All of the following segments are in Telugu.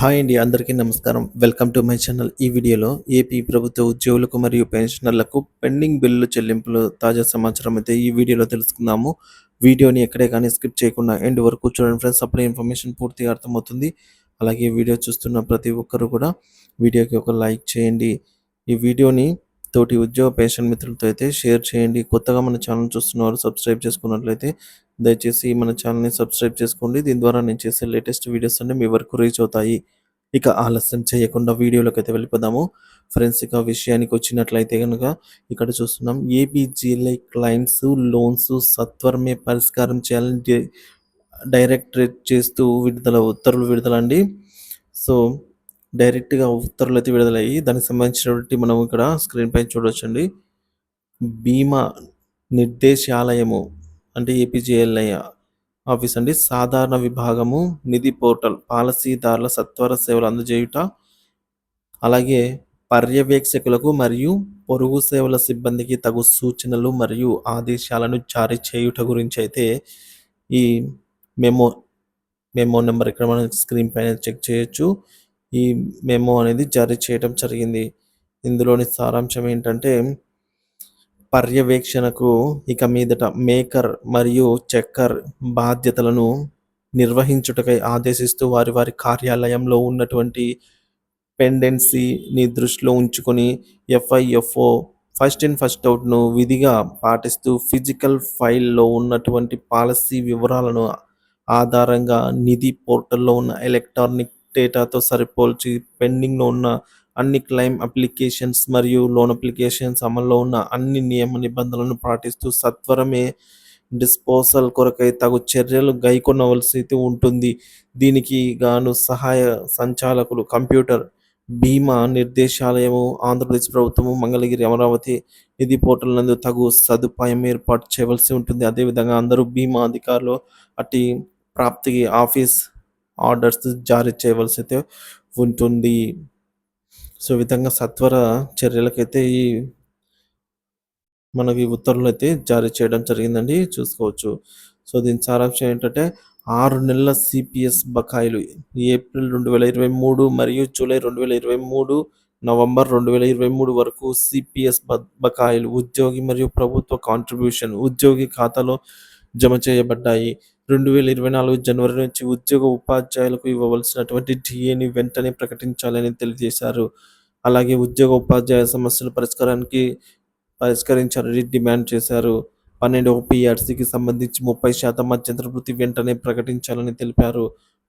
హాయ్ అండి. అందరికీ నమస్కారం. Welcome to my channel. ఈ వీడియోలో ఏపీ ప్రభుత్వ ఉద్యోగులకు మరియు పెన్షనర్లకు పెండింగ్ బిల్లులు చెల్లింపులు తాజా సమాచారం అయితే ఈ వీడియోలో తెలుసుకుందాము. వీడియోని ఎక్కడే కానీ స్కిప్ చేయకుండా ఎండ్ వరకు చూడండి ఫ్రెండ్స్. అప్పుడే ఇన్ఫర్మేషన్ పూర్తిగా అర్థమవుతుంది. అలాగే వీడియో చూస్తున్న ప్రతి ఒక్కరు కూడా వీడియోకి ఒక లైక్ చేయండి. ఈ వీడియోని తోటి ఉద్యోగ పెన్షన్ మిత్రులతో అయితే షేర్ చేయండి. కొత్తగా మన ఛానల్ చూస్తున్నవారు సబ్స్క్రైబ్ చేసుకున్నట్లయితే దయచేసి మన ఛానల్‌ని సబ్స్క్రైబ్ చేసుకోండి. దీని ద్వారా నేను చేసే లేటెస్ట్ వీడియోస్ అన్నీ మీ వరకు రీచ్ అవుతాయి. ఇక ఆలస్యం చేయకుండా వీడియోలోకైతే వెళ్ళిపోదాము. ఫ్రెండ్స్, ఇక విషయానికి వచ్చినట్లయితే గనుక ఇక్కడ చూస్తున్నాం. ఏపీజీఎల్ఐ క్లెయిమ్స్, లోన్స్ సత్వరమే పరిష్కారం చేయాలని డైరెక్టరేట్ చేస్తూ ఉత్తర్వులు విడుదల అండి. సో, డైరెక్ట్‌గా ఉత్తర్వులైతే విడుదలయ్యాయి. దానికి సంబంధించినటువంటి మనం ఇక్కడ స్క్రీన్ పైన చూడొచ్చండి. బీమా నిర్దేశాలయము అంటే ఏపీజేఎల్ఐ ఆఫీస్ అండి. సాధారణ విభాగము, నిధి పోర్టల్, పాలసీదారుల సత్వర సేవలు అందజేయుట, అలాగే పర్యవేక్షకులకు మరియు పొరుగు సేవల సిబ్బందికి తగు సూచనలు మరియు ఆదేశాలను జారీ చేయుట గురించి అయితే ఈ మెమో మెమో నెంబర్ ఇక్కడ మనం స్క్రీన్ పైన చెక్ చేయొచ్చు. ఈ మెమో అనేది జారీ చేయడం జరిగింది. ఇందులోని సారాంశం ఏంటంటే, పర్యవేక్షణకు ఇక మీదట మేకర్ మరియు చెక్కర్ బాధ్యతలను నిర్వహించుటకై ఆదేశిస్తూ వారి వారి కార్యాలయంలో ఉన్నటువంటి పెండెన్సీని దృష్టిలో ఉంచుకొని ఎఫ్ఐఎఫ్ఓ ఫస్ట్ ఇన్ ఫస్ట్ అవుట్ను విధిగా పాటిస్తూ ఫిజికల్ ఫైల్లో ఉన్నటువంటి పాలసీ వివరాలను ఆధారంగా నిధి పోర్టల్లో ఉన్న ఎలక్ట్రానిక్ డేటాతో సరిపోల్చి పెండింగ్లో ఉన్న అన్ని క్లెయిమ్ అప్లికేషన్స్ మరియు లోన్ అప్లికేషన్స్ అమల్లో ఉన్న అన్ని నియమ నిబంధనలను పాటిస్తూ సత్వరమే డిస్పోజల్ కొరకై తగు చర్యలు గైకొనవలసి ఉంటుంది. దీనికి గాను సహాయ సంచాలకులు కంప్యూటర్ బీమా నిర్దేశాలయము, ఆంధ్రప్రదేశ్ ప్రభుత్వము, మంగళగిరి, అమరావతి నిధి పోర్టల్ నందు తగు సదుపాయం ఏర్పాటు చేయవలసి ఉంటుంది. అదేవిధంగా అందరూ బీమా అధికారులు అట్టి ప్రాప్తికి ఆఫీస్ ఆర్డర్స్ జారీ చేయవలసి అయితే ఉంటుంది. సో, ఈ విధంగా సత్వర చర్యలకైతే మనకి ఉత్తర్వులు అయితే జారీ చేయడం జరిగిందండి. చూసుకోవచ్చు. సో, దీని సారాంశం ఏంటంటే, 6 నెలల సిపిఎస్ బకాయిలు ఏప్రిల్ 2023 మరియు జూలై 2023, నవంబర్ 2023 వరకు సిపిఎస్ బకాయిలు ఉద్యోగి మరియు ప్రభుత్వ కాంట్రిబ్యూషన్ ఉద్యోగి ఖాతాలో జమ చేయబడ్డాయి. 2024 జనవరి నుంచి ఉద్యోగ ఉపాధ్యాయులకు ఇవ్వవలసినటువంటి డిఏని వెంటనే ప్రకటించాలని తెలియజేశారు. అలాగే ఉద్యోగ ఉపాధ్యాయ సమస్యల పరిష్కరించాలని డిమాండ్ చేశారు. 12వ పీఆర్సీకి సంబంధించి 30% మధ్యంతర వృత్తి వెంటనే ప్రకటించాలని తెలిపారు.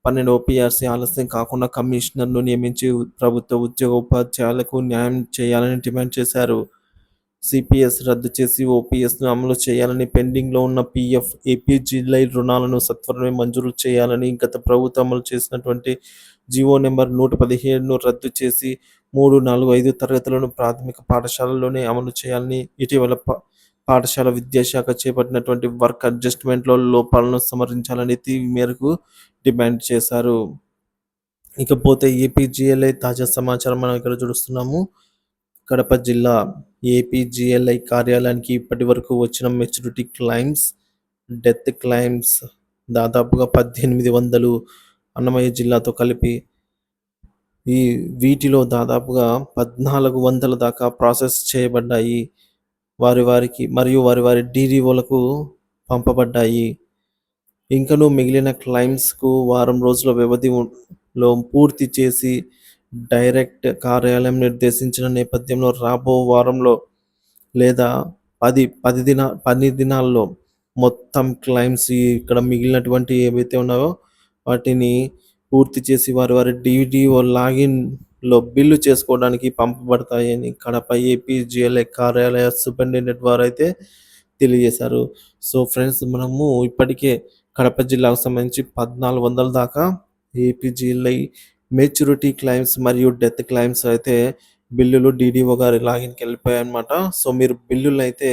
12వ పీఆర్సీ ఆలస్యం కాకుండా కమిషనర్ను నియమించి ప్రభుత్వ ఉద్యోగ ఉపాధ్యాయులకు న్యాయం చేయాలని డిమాండ్ చేశారు. సిపిఎస్ రద్దు చేసి ఓపీఎస్ను అమలు చేయాలని, పెండింగ్లో ఉన్న పీఎఫ్, ఏపీజీఎల్ఐ రుణాలను సత్వరమే మంజూరు చేయాలని, గత ప్రభుత్వం అమలు చేసినటువంటి జీవో నెంబర్ 117ను రద్దు చేసి 3, 4, 5 తరగతులను ప్రాథమిక పాఠశాలల్లోనే అమలు చేయాలని, ఇటీవల పాఠశాల విద్యాశాఖ చేపట్టినటువంటి వర్క్ అడ్జస్ట్మెంట్లో లోపాలను సమరించాలని ఈ మేరకు డిమాండ్ చేశారు. ఇకపోతే ఏపీజీఎల్ఐ తాజా సమాచారం మనం ఇక్కడ చూస్తున్నాము. కడప జిల్లా ఏపీజీఎల్ఐ కార్యాలయానికి ఇప్పటి వరకు వచ్చిన మెచ్యూరిటీ క్లెయిమ్స్, డెత్ క్లెయిమ్స్ దాదాపుగా 1800 అన్నమయ్య జిల్లాతో కలిపి వీటిలో దాదాపుగా 1400 దాకా ప్రాసెస్ చేయబడ్డాయి. వారి వారి డీడీఓలకు పంపబడ్డాయి. ఇంకనూ మిగిలిన క్లెయిమ్స్‌కు వారం రోజుల వ్యవధిలో పూర్తి చేసి డైరెక్ట్ కార్యాలయం నిర్దేశించిన నేపథ్యంలో రాబో వారంలో లేదా 10 దినాల్లో మొత్తం క్లెయిమ్స్ ఇక్కడ మిగిలినటువంటి ఏవైతే ఉన్నాయో వాటిని పూర్తి చేసి వారి డీడీఓ లాగిన్‌లో బిల్లు చేసుకోవడానికి పంపబడతాయని కడప ఏపీజీఎల్ఐ కార్యాలయ సూపరింటెండెంట్ వారైతే తెలియజేశారు. సో, ఫ్రెండ్స్, మనము ఇప్పటికే కడప జిల్లాకు సంబంధించి 1400 దాకా ఏపీజీఎల్ఐ మెచ్యూరిటీ క్లెయిమ్స్ మరియు డెత్ క్లెయిమ్స్ అయితే బిల్లులు డీడీఓ గారి లాగిన్‌కి వెళ్ళిపోయాయన్నమాట. సో, మీరు బిల్లులైతే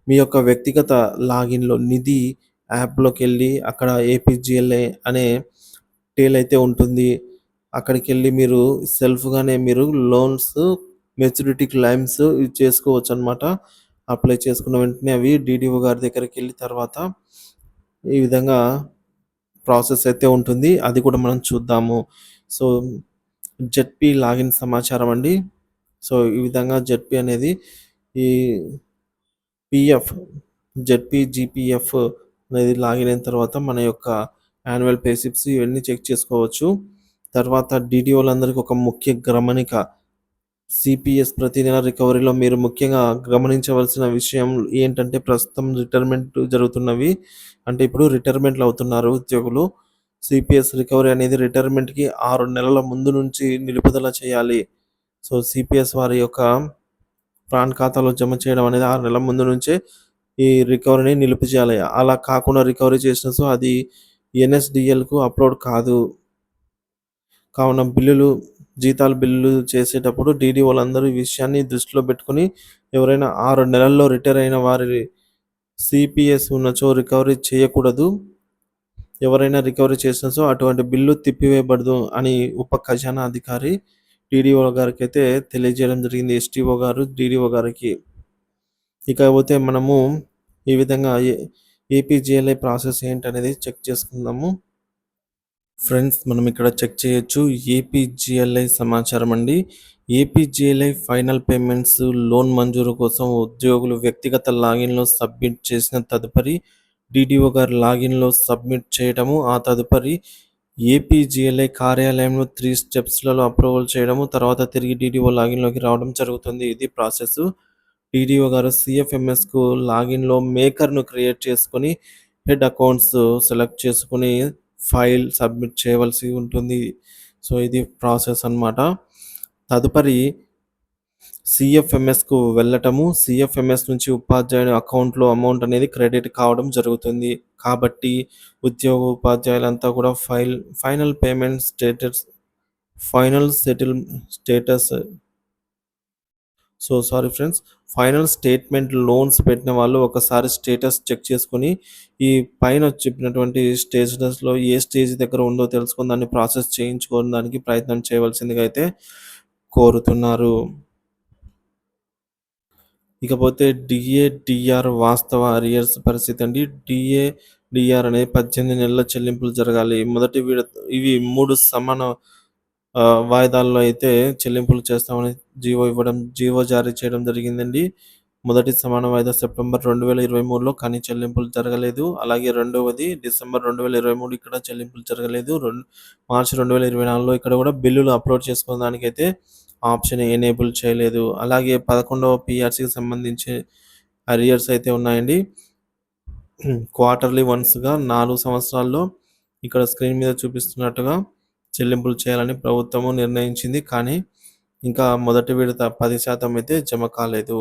మీ యొక్క వ్యక్తిగత లాగిన్‌లో నిధి యాప్‌లోకెళ్ళి అక్కడ ఏపీజీఎల్ఐ అనే టేల్ అయితే ఉంటుంది. అక్కడికెళ్ళి మీరు సెల్ఫ్‌గానే మీరు లోన్స్, మెచ్యూరిటీ క్లెయిమ్స్ ఇది చేసుకోవచ్చనమాట. అప్లై చేసుకున్న వెంటనే అవి డీడీఓ గారి దగ్గరికెళ్ళి తర్వాత ఈ విధంగా ప్రాసెస్ అయితే ఉంటుంది. అది కూడా మనం చూద్దాము. సో, జెడ్‌పీ లాగిన్ సమాచారం అండి. సో, ఈ విధంగా జెడ్‌పీ అనేది ఈ పీఎఫ్, జెడ్‌పీ, జీపీఎఫ్ అనేది లాగిన్ అయిన తర్వాత మన యొక్క యాన్యువల్ పే స్లిప్స్ ఇవన్నీ చెక్ చేసుకోవచ్చు. తర్వాత డీడీఓలందరికీ ఒక ముఖ్య గమనిక. సిపిఎస్ ప్రతి నెల రికవరీలో మీరు ముఖ్యంగా గమనించవలసిన విషయం ఏంటంటే ప్రస్తుతం రిటైర్మెంట్ జరుగుతున్నవి. అంటే ఇప్పుడు రిటైర్మెంట్లు అవుతున్నారు ఉద్యోగులు. సిపిఎస్ రికవరీ అనేది రిటైర్మెంట్‌కి 6 నెలల ముందు నుంచి నిలుపుదల చేయాలి. సో, సిపిఎస్ వారి యొక్క ప్రాన్ ఖాతాలో జమ చేయడం అనేది 6 నెలల ముందు నుంచే ఈ రికవరీని నిలుపు చేయాలి. అలా కాకుండా రికవరీ చేసిన అది ఎన్ఎస్‌డీఎల్‌కు అప్‌లోడ్ కాదు. కావున జీతాల బిల్లులు చేసేటప్పుడు డీడీఓలందరూ ఈ విషయాన్ని దృష్టిలో పెట్టుకొని ఎవరైనా 6 నెలల్లో రిటైర్ అయిన వారి సిపిఎస్ ఉన్నచో రికవరీ చేయకూడదు. ఎవరైనా రికవరీ చేసినచో అటువంటి బిల్లు తిప్పివేయబడదు అని ఉప ఖజానా అధికారి డీడీఓ గారికైతే తెలియజేయడం జరిగింది. ఎస్‌టీఓ గారు డీడీఓ గారికి. ఇకపోతే మనము ఈ విధంగా ఏపీజీఎల్ఐ ప్రాసెస్ ఏంటనేది చెక్ చేసుకుందాము. ఫ్రెండ్స్ మనం ఇక్కడ చెక్ చేయొచ్చు. ఏపీజీఎల్ఐ సమాచారం అండి. ఏపీజీఎల్ఐ ఫైనల్ పేమెంట్స్ లోన్ మంజూరు కోసం ఉద్యోగులు వ్యక్తిగత లాగిన్‌లో సబ్మిట్ చేసిన తదుపరి డీడీఓ గారి లాగిన్‌లో సబ్మిట్ చేయడము. ఆ తదుపరి ఏపీజీఎల్ఐ కార్యాలయంలో 3 స్టెప్స్‌లలో అప్రూవల్ చేయడము. తర్వాత తిరిగి డీడీఓ లాగిన్‌లోకి రావడం జరుగుతుంది. ఇది ప్రాసెస్. డీడీఓ గారు సీఎఫ్ఎంఎస్‌కు లాగిన్‌లో మేకర్‌ను క్రియేట్ చేసుకొని హెడ్ అకౌంట్స్ సెలెక్ట్ చేసుకొని ఫైల్ సబ్మిట్ చేయవలసి ఉంటుంది. సో, ఇది ప్రాసెస్ అన్నమాట. తదుపరి సీఎఫ్ఎంఎస్‌కు వెళ్ళటము. సీఎఫ్ఎంఎస్ నుంచి ఉపాధ్యాయుని అకౌంట్‌లో అమౌంట్ అనేది క్రెడిట్ కావడం జరుగుతుంది. కాబట్టి ఉపాధ్యాయులంతా కూడా final payment status final settle status sorry friends. Final statement loans పెట్టిన వాళ్ళు ఒకసారి స్టేటస్ చెక్ చేసుకొని, ఈ పైన చెప్పినటువంటి స్టేటస్‌లో ఏ స్టేజ్ దగ్గర ఉందో తెలుసుకొని దాన్ని ప్రాసెస్ చేయించుకోవడానికి ప్రయత్నం చేయవలసిందిగా అయితే కోరుతున్నారు. ఇకపోతే డిఏ, డిఆర్ వాస్తవ అరియర్స్ పరిస్థితి అండి. డిఏ, డిఆర్ అనేది 18 నెలల చెల్లింపులు జరగాలి. మొదటి విడత ఇవి 3 సమాన వాయిదాల్లో అయితే చెల్లింపులు చేస్తామని జీవో జారీ చేయడం జరిగిందండి. మొదటి సమాన వాయిదా సెప్టెంబర్ 2023లో కానీ చెల్లింపులు జరగలేదు. అలాగే రెండవది డిసెంబర్ 2023 ఇక్కడ చెల్లింపులు జరగలేదు. మార్చి 2024లో ఇక్కడ కూడా బిల్లులు అప్‌లోడ్ చేసుకోవడానికైతే ఆప్షన్ ఎనేబుల్ చేయలేదు. అలాగే 11వ పీఆర్‌సీకి సంబంధించి అరియర్స్ అయితే ఉన్నాయండి. క్వార్టర్లీ వన్స్‌గా 4 సంవత్సరాల్లో ఇక్కడ స్క్రీన్ మీద చూపిస్తున్నట్టుగా చెల్లింపులు చేయాలని ప్రభుత్వము నిర్ణయించింది. కానీ ఇంకా మొదటి విడత 10% అయితే జమ కాలేదు.